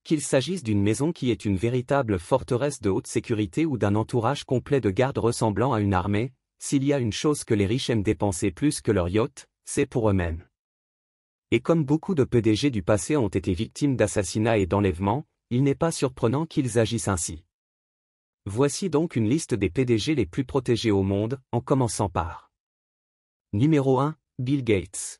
Qu'il s'agisse d'une maison qui est une véritable forteresse de haute sécurité ou d'un entourage complet de gardes ressemblant à une armée, s'il y a une chose que les riches aiment dépenser plus que leur yacht, c'est pour eux-mêmes. Et comme beaucoup de PDG du passé ont été victimes d'assassinats et d'enlèvements, il n'est pas surprenant qu'ils agissent ainsi. Voici donc une liste des PDG les plus protégés au monde, en commençant par Numéro 1, Bill Gates.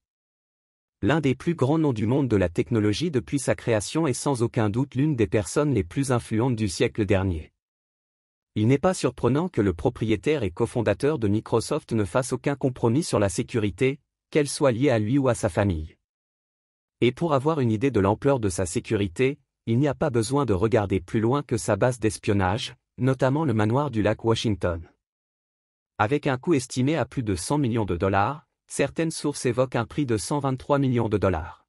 L'un des plus grands noms du monde de la technologie depuis sa création est sans aucun doute l'une des personnes les plus influentes du siècle dernier. Il n'est pas surprenant que le propriétaire et cofondateur de Microsoft ne fasse aucun compromis sur la sécurité, qu'elle soit liée à lui ou à sa famille. Et pour avoir une idée de l'ampleur de sa sécurité, il n'y a pas besoin de regarder plus loin que sa base d'espionnage, notamment le manoir du lac Washington. Avec un coût estimé à plus de 100 millions de dollars, certaines sources évoquent un prix de 123 millions de dollars.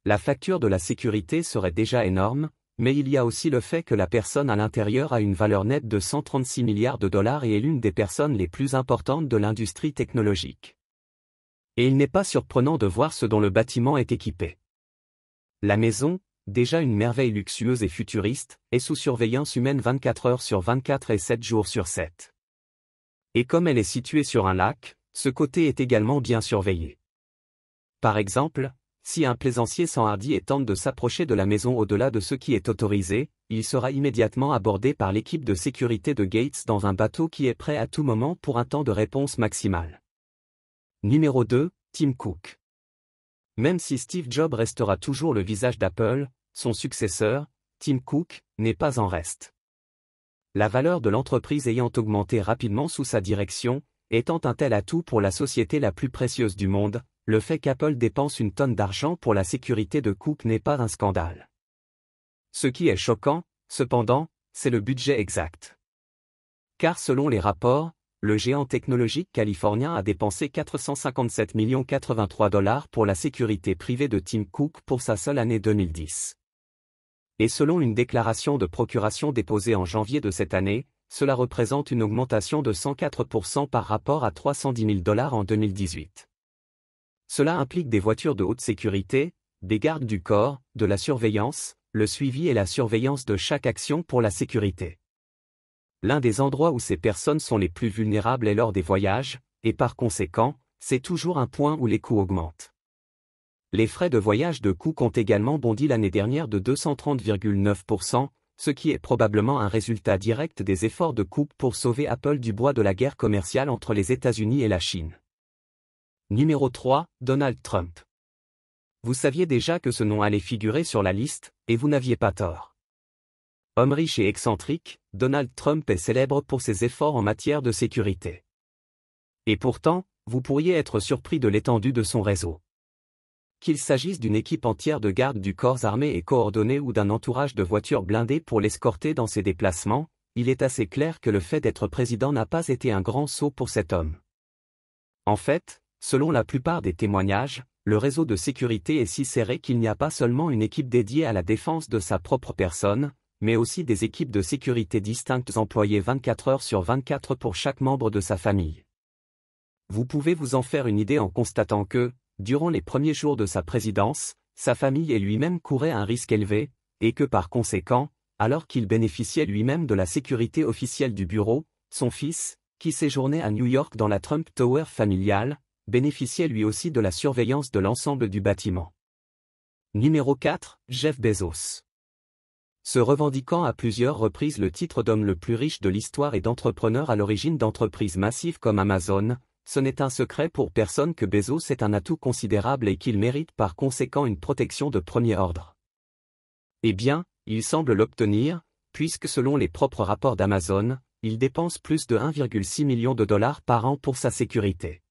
La facture de la sécurité serait déjà énorme, mais il y a aussi le fait que la personne à l'intérieur a une valeur nette de 136 milliards de dollars et est l'une des personnes les plus importantes de l'industrie technologique. Et il n'est pas surprenant de voir ce dont le bâtiment est équipé. La maison, déjà une merveille luxueuse et futuriste, est sous surveillance humaine 24 heures sur 24 et 7 jours sur 7. Et comme elle est située sur un lac, ce côté est également bien surveillé. Par exemple, si un plaisancier s'enhardit et tente de s'approcher de la maison au-delà de ce qui est autorisé, il sera immédiatement abordé par l'équipe de sécurité de Gates dans un bateau qui est prêt à tout moment pour un temps de réponse maximal. Numéro 2, Tim Cook. Même si Steve Jobs restera toujours le visage d'Apple, son successeur, Tim Cook, n'est pas en reste. La valeur de l'entreprise ayant augmenté rapidement sous sa direction, étant un tel atout pour la société la plus précieuse du monde, le fait qu'Apple dépense une tonne d'argent pour la sécurité de Cook n'est pas un scandale. Ce qui est choquant, cependant, c'est le budget exact. Car selon les rapports, le géant technologique californien a dépensé 457 083 $ pour la sécurité privée de Tim Cook pour sa seule année 2010. Et selon une déclaration de procuration déposée en janvier de cette année, cela représente une augmentation de 104% par rapport à 310 000 $ en 2018. Cela implique des voitures de haute sécurité, des gardes du corps, de la surveillance, le suivi et la surveillance de chaque action pour la sécurité. L'un des endroits où ces personnes sont les plus vulnérables est lors des voyages, et par conséquent, c'est toujours un point où les coûts augmentent. Les frais de voyage de Cook ont également bondi l'année dernière de 230,9%, ce qui est probablement un résultat direct des efforts de Cook pour sauver Apple du bois de la guerre commerciale entre les États-Unis et la Chine. Numéro 3, Donald Trump. Vous saviez déjà que ce nom allait figurer sur la liste, et vous n'aviez pas tort. Homme riche et excentrique, Donald Trump est célèbre pour ses efforts en matière de sécurité. Et pourtant, vous pourriez être surpris de l'étendue de son réseau. Qu'il s'agisse d'une équipe entière de gardes du corps armé et coordonnée ou d'un entourage de voitures blindées pour l'escorter dans ses déplacements, il est assez clair que le fait d'être président n'a pas été un grand saut pour cet homme. En fait, selon la plupart des témoignages, le réseau de sécurité est si serré qu'il n'y a pas seulement une équipe dédiée à la défense de sa propre personne, mais aussi des équipes de sécurité distinctes employées 24 heures sur 24 pour chaque membre de sa famille. Vous pouvez vous en faire une idée en constatant que, durant les premiers jours de sa présidence, sa famille et lui-même couraient un risque élevé, et que par conséquent, alors qu'il bénéficiait lui-même de la sécurité officielle du bureau, son fils, qui séjournait à New York dans la Trump Tower familiale, bénéficiait lui aussi de la surveillance de l'ensemble du bâtiment. Numéro 4, Jeff Bezos. Se revendiquant à plusieurs reprises le titre d'homme le plus riche de l'histoire et d'entrepreneur à l'origine d'entreprises massives comme Amazon, ce n'est un secret pour personne que Bezos est un atout considérable et qu'il mérite par conséquent une protection de premier ordre. Eh bien, il semble l'obtenir, puisque selon les propres rapports d'Amazon, il dépense plus de 1,6 million de dollars par an pour sa sécurité.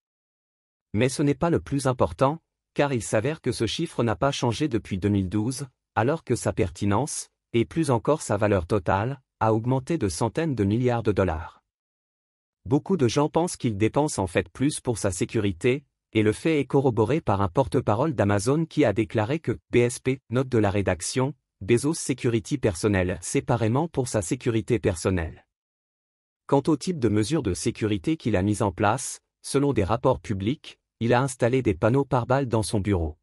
Mais ce n'est pas le plus important, car il s'avère que ce chiffre n'a pas changé depuis 2012, alors que sa pertinence, et plus encore sa valeur totale, a augmenté de centaines de milliards de dollars. Beaucoup de gens pensent qu'il dépense en fait plus pour sa sécurité, et le fait est corroboré par un porte-parole d'Amazon qui a déclaré que BSP, note de la rédaction, Bezos Security Personnel, séparément pour sa sécurité personnelle. Quant au type de mesures de sécurité qu'il a mises en place, selon des rapports publics, il a installé des panneaux pare-balles dans son bureau.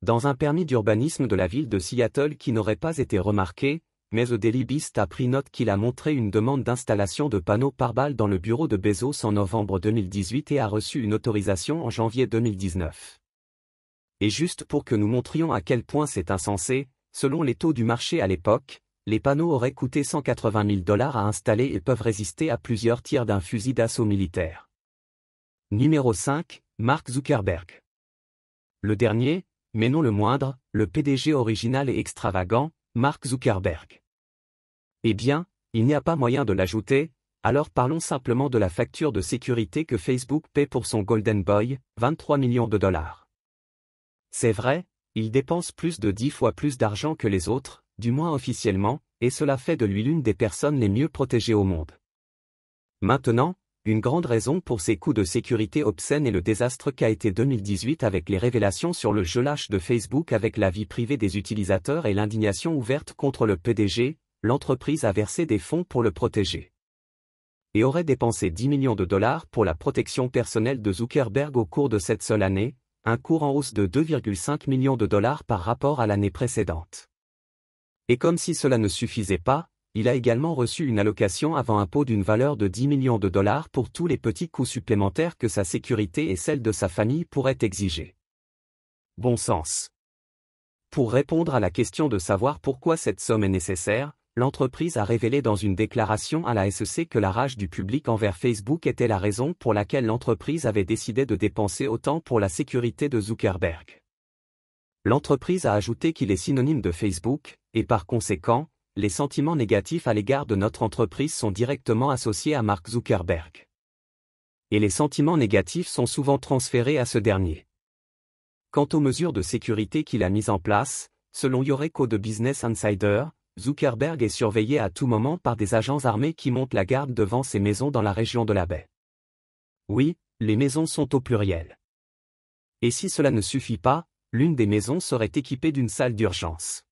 Dans un permis d'urbanisme de la ville de Seattle qui n'aurait pas été remarqué, mais The Daily Beast a pris note qu'il a montré une demande d'installation de panneaux pare-balles dans le bureau de Bezos en novembre 2018 et a reçu une autorisation en janvier 2019. Et juste pour que nous montrions à quel point c'est insensé, selon les taux du marché à l'époque, les panneaux auraient coûté 180 000 $ à installer et peuvent résister à plusieurs tirs d'un fusil d'assaut militaire. Numéro 5, Mark Zuckerberg. Le dernier, mais non le moindre, le PDG original et extravagant, Mark Zuckerberg. Eh bien, il n'y a pas moyen de l'ajouter, alors parlons simplement de la facture de sécurité que Facebook paie pour son Golden Boy, 23 millions de dollars. C'est vrai, il dépense plus de 10 fois plus d'argent que les autres, du moins officiellement, et cela fait de lui l'une des personnes les mieux protégées au monde. Maintenant, une grande raison pour ces coûts de sécurité obscènes est le désastre qu'a été 2018 avec les révélations sur le jeu lâche de Facebook avec la vie privée des utilisateurs et l'indignation ouverte contre le PDG. L'entreprise a versé des fonds pour le protéger. Et aurait dépensé 10 millions de dollars pour la protection personnelle de Zuckerberg au cours de cette seule année, un cours en hausse de 2,5 millions de dollars par rapport à l'année précédente. Et comme si cela ne suffisait pas, il a également reçu une allocation avant impôt d'une valeur de 10 millions de dollars pour tous les petits coûts supplémentaires que sa sécurité et celle de sa famille pourraient exiger. Bon sens. Pour répondre à la question de savoir pourquoi cette somme est nécessaire, l'entreprise a révélé dans une déclaration à la SEC que la rage du public envers Facebook était la raison pour laquelle l'entreprise avait décidé de dépenser autant pour la sécurité de Zuckerberg. L'entreprise a ajouté qu'il est synonyme de Facebook, et par conséquent, les sentiments négatifs à l'égard de notre entreprise sont directement associés à Mark Zuckerberg. Et les sentiments négatifs sont souvent transférés à ce dernier. Quant aux mesures de sécurité qu'il a mises en place, selon Yoreko de Business Insider, Zuckerberg est surveillé à tout moment par des agents armés qui montent la garde devant ses maisons dans la région de la baie. Oui, les maisons sont au pluriel. Et si cela ne suffit pas, l'une des maisons serait équipée d'une salle d'urgence.